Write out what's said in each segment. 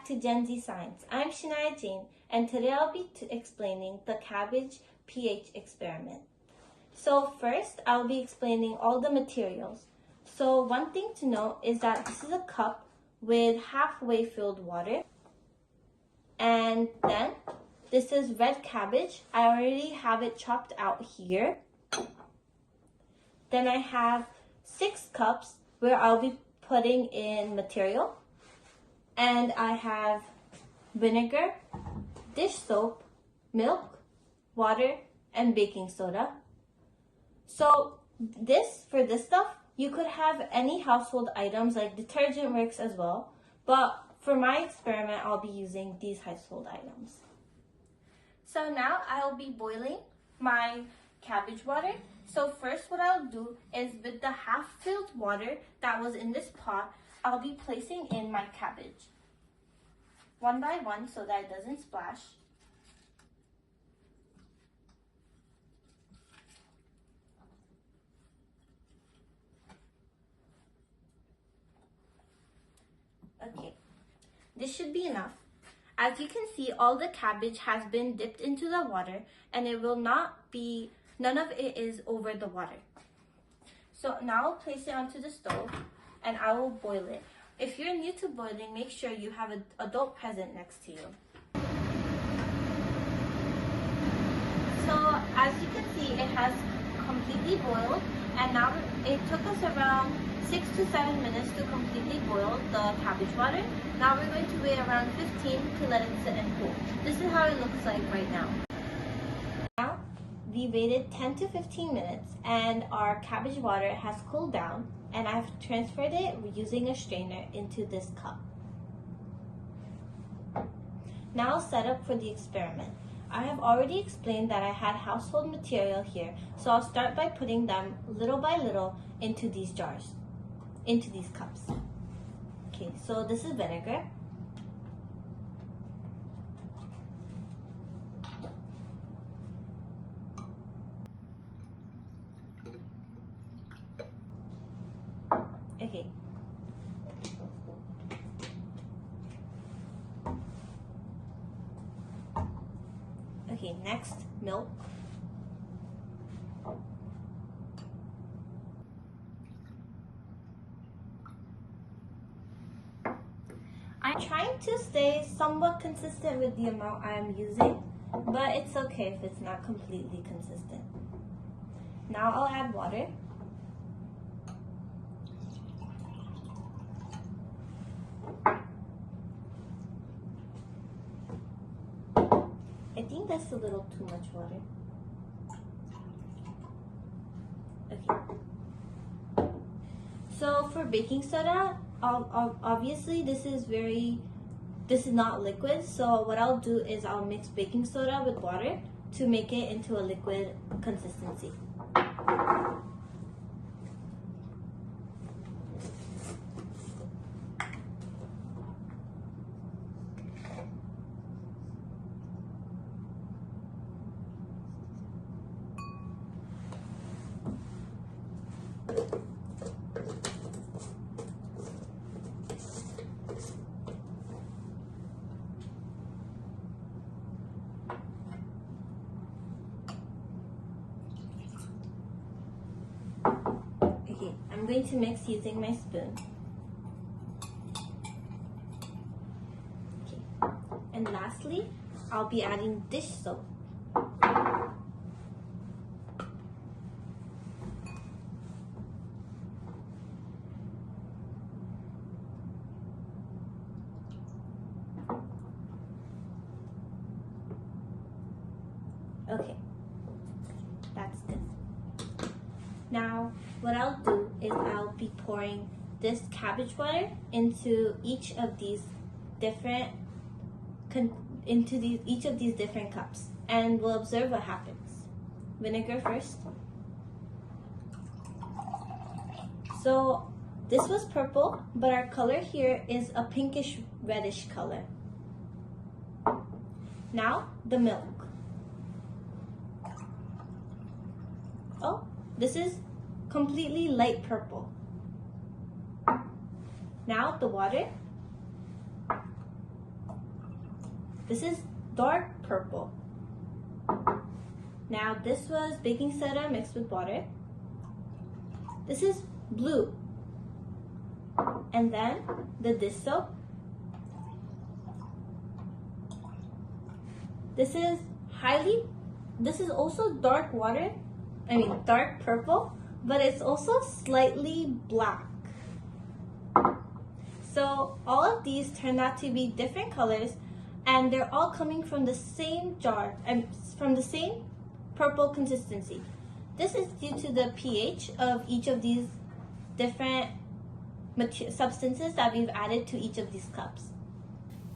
to Gen Z Science. I'm Shania Jane, and today I'll be explaining the cabbage pH experiment. So first, I'll be explaining all the materials. So one thing to note is that this is a cup with halfway filled water. And then this is red cabbage. I already have it chopped out here. Then I have 6 cups where I'll be putting in material. And I have vinegar, dish soap, milk, water, and baking soda. So for this stuff, you could have any household items like detergent works as well. But for my experiment, I'll be using these household items. So now I'll be boiling my cabbage water. So first what I'll do is with the half-filled water that was in this pot, I'll be placing in my cabbage one by one so that it doesn't splash. Okay, this should be enough. As you can see, all the cabbage has been dipped into the water and it will not be, none of it is over the water. So now I'll place it onto the stove and I will boil it. If you're new to boiling, make sure you have an adult present next to you. So as you can see, it has completely boiled, and now it took us around 6 to 7 minutes to completely boil the cabbage water. Now we're going to wait around 15 to let it sit and cool. This is how it looks like right now. Now we waited 10 to 15 minutes and our cabbage water has cooled down, and I've transferred it using a strainer into this cup. Now set up for the experiment. I have already explained that I had household material here, so I'll start by putting them little by little into these jars, into these cups. Okay, so this is vinegar. Okay. Okay, next, milk. I'm trying to stay somewhat consistent with the amount I'm using, but it's okay if it's not completely consistent. Now I'll add water. I think that's a little too much water. Okay. So for baking soda, obviously this is not liquid. So what I'll do is I'll mix baking soda with water to make it into a liquid consistency. Okay, I'm going to mix using my spoon. Okay, and lastly, I'll be adding dish soap. Okay, that's good. Now, what I'll do is I'll be pouring this cabbage water into each of these different cups, and we'll observe what happens. Vinegar first. So this was purple, but our color here is a pinkish reddish color. Now the milk. Oh, this is completely light purple. Now the water. This is dark purple. Now this was baking soda mixed with water. This is blue. And then the dish soap. This is also dark water, dark purple, but it's also slightly black. So all of these turned out to be different colors, and they're all coming from the same jar and from the same purple consistency. This is due to the pH of each of these different substances that we've added to each of these cups.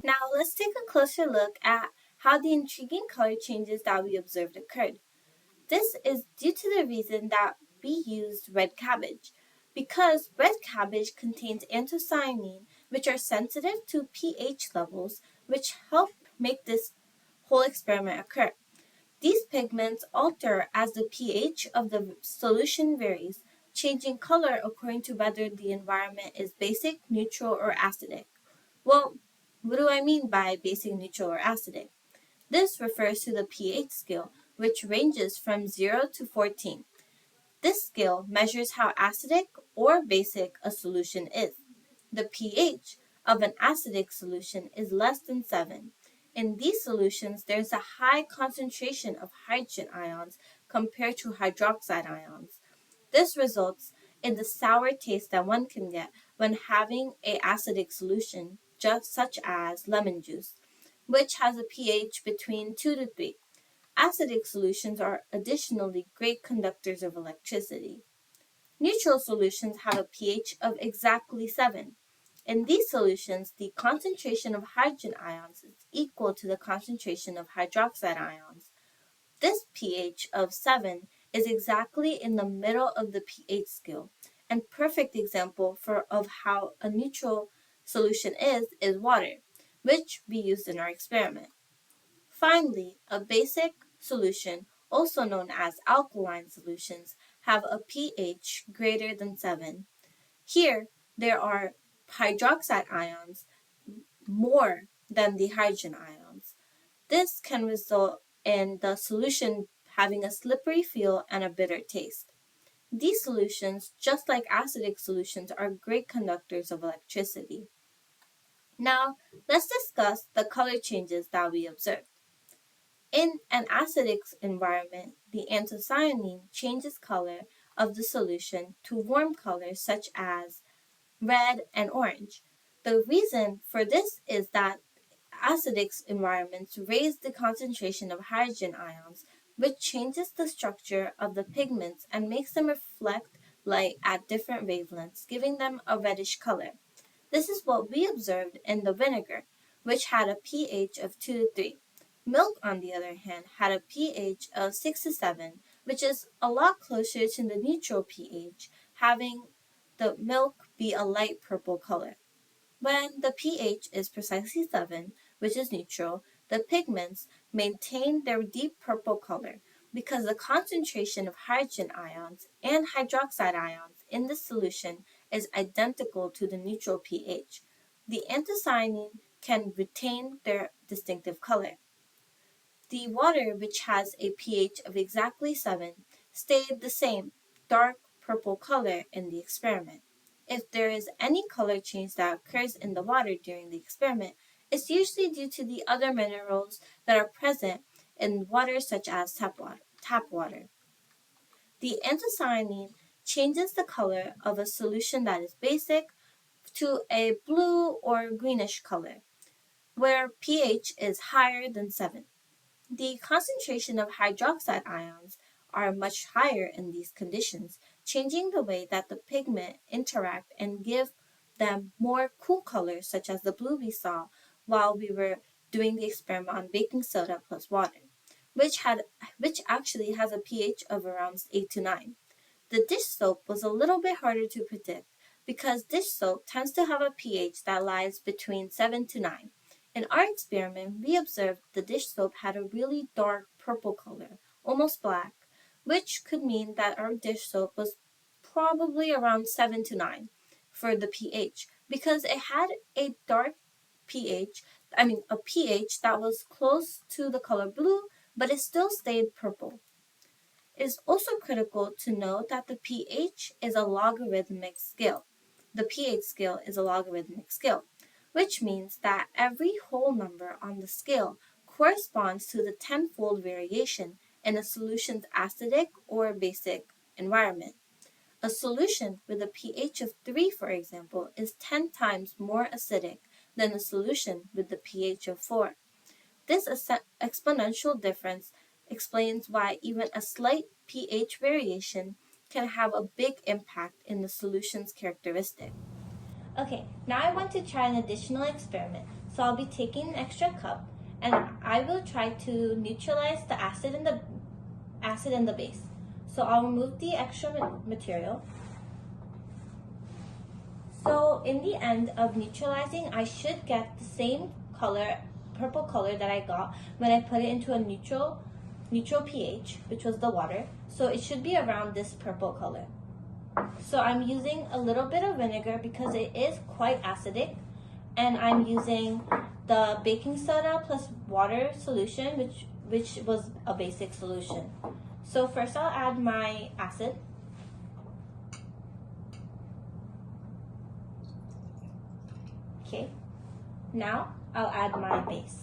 Now let's take a closer look at how the intriguing color changes that we observed occurred. This is due to the reason that we used red cabbage, because red cabbage contains anthocyanin, which are sensitive to pH levels, which help make this whole experiment occur. These pigments alter as the pH of the solution varies, changing color according to whether the environment is basic, neutral, or acidic. Well, what do I mean by basic, neutral, or acidic? This refers to the pH scale, which ranges from 0 to 14. This scale measures how acidic or basic a solution is. The pH of an acidic solution is less than 7. In these solutions, there's a high concentration of hydrogen ions compared to hydroxide ions. This results in the sour taste that one can get when having an acidic solution, just such as lemon juice, which has a pH between 2 to 3. Acidic solutions are additionally great conductors of electricity. Neutral solutions have a pH of exactly 7. In these solutions, the concentration of hydrogen ions is equal to the concentration of hydroxide ions. This pH of 7 is exactly in the middle of the pH scale, and perfect example of how a neutral solution is water, which we used in our experiment. Finally, a basic solution, also known as alkaline solutions, have a pH greater than 7. Here, there are hydroxide ions more than the hydrogen ions. This can result in the solution having a slippery feel and a bitter taste. These solutions, just like acidic solutions, are great conductors of electricity. Now, let's discuss the color changes that we observed. In an acidic environment, the anthocyanin changes color of the solution to warm colors such as red and orange. The reason for this is that acidic environments raise the concentration of hydrogen ions, which changes the structure of the pigments and makes them reflect light at different wavelengths, giving them a reddish color. This is what we observed in the vinegar, which had a pH of 2 to 3. Milk, on the other hand, had a pH of 6 to 7, which is a lot closer to the neutral pH, having the milk be a light purple color. When the pH is precisely 7, which is neutral, the pigments maintain their deep purple color because the concentration of hydrogen ions and hydroxide ions in the solution is identical to the neutral pH. The anthocyanin can retain their distinctive color. The water, which has a pH of exactly 7, stayed the same dark purple color in the experiment. If there is any color change that occurs in the water during the experiment, it's usually due to the other minerals that are present in water, such as tap water. The anthocyanin changes the color of a solution that is basic to a blue or greenish color, where pH is higher than 7. The concentration of hydroxide ions are much higher in these conditions, changing the way that the pigment interact and give them more cool colors, such as the blue we saw while we were doing the experiment on baking soda plus water, which actually has a pH of around 8 to 9. The dish soap was a little bit harder to predict because dish soap tends to have a pH that lies between 7 to 9. In our experiment, we observed the dish soap had a really dark purple color, almost black, which could mean that our dish soap was probably around 7 to 9 for the pH because it had a dark pH a pH that was close to the color blue, but it still stayed purple. It is also critical to note that the pH is a logarithmic scale. The pH scale is a logarithmic scale, which means that every whole number on the scale corresponds to the tenfold variation in a solution's acidic or basic environment. A solution with a pH of 3, for example, is 10 times more acidic than a solution with the pH of 4. This exponential difference explains why even a slight pH variation can have a big impact in the solution's characteristic. Okay, now I want to try an additional experiment. So I'll be taking an extra cup and I will try to neutralize the acid in the base. So I'll remove the extra material. So in the end of neutralizing, I should get the same color, purple color that I got when I put it into a neutral pH, which was the water. So it should be around this purple color. So I'm using a little bit of vinegar because it is quite acidic, and I'm using the baking soda plus water solution, which was a basic solution. So first I'll add my acid. Okay, now I'll add my base.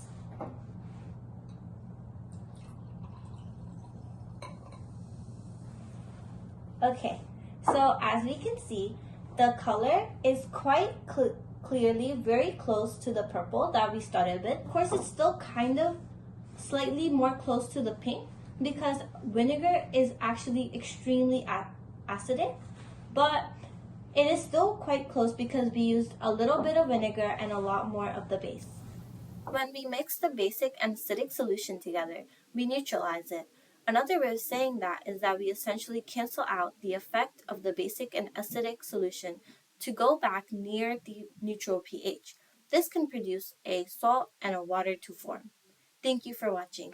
Okay, so as we can see, the color is quite clearly very close to the purple that we started with. Of course, it's still kind of slightly more close to the pink because vinegar is actually extremely acidic, but it is still quite close because we used a little bit of vinegar and a lot more of the base. When we mix the basic and acidic solution together, we neutralize it. Another way of saying that is that we essentially cancel out the effect of the basic and acidic solution to go back near the neutral pH. This can produce a salt and a water to form. Thank you for watching.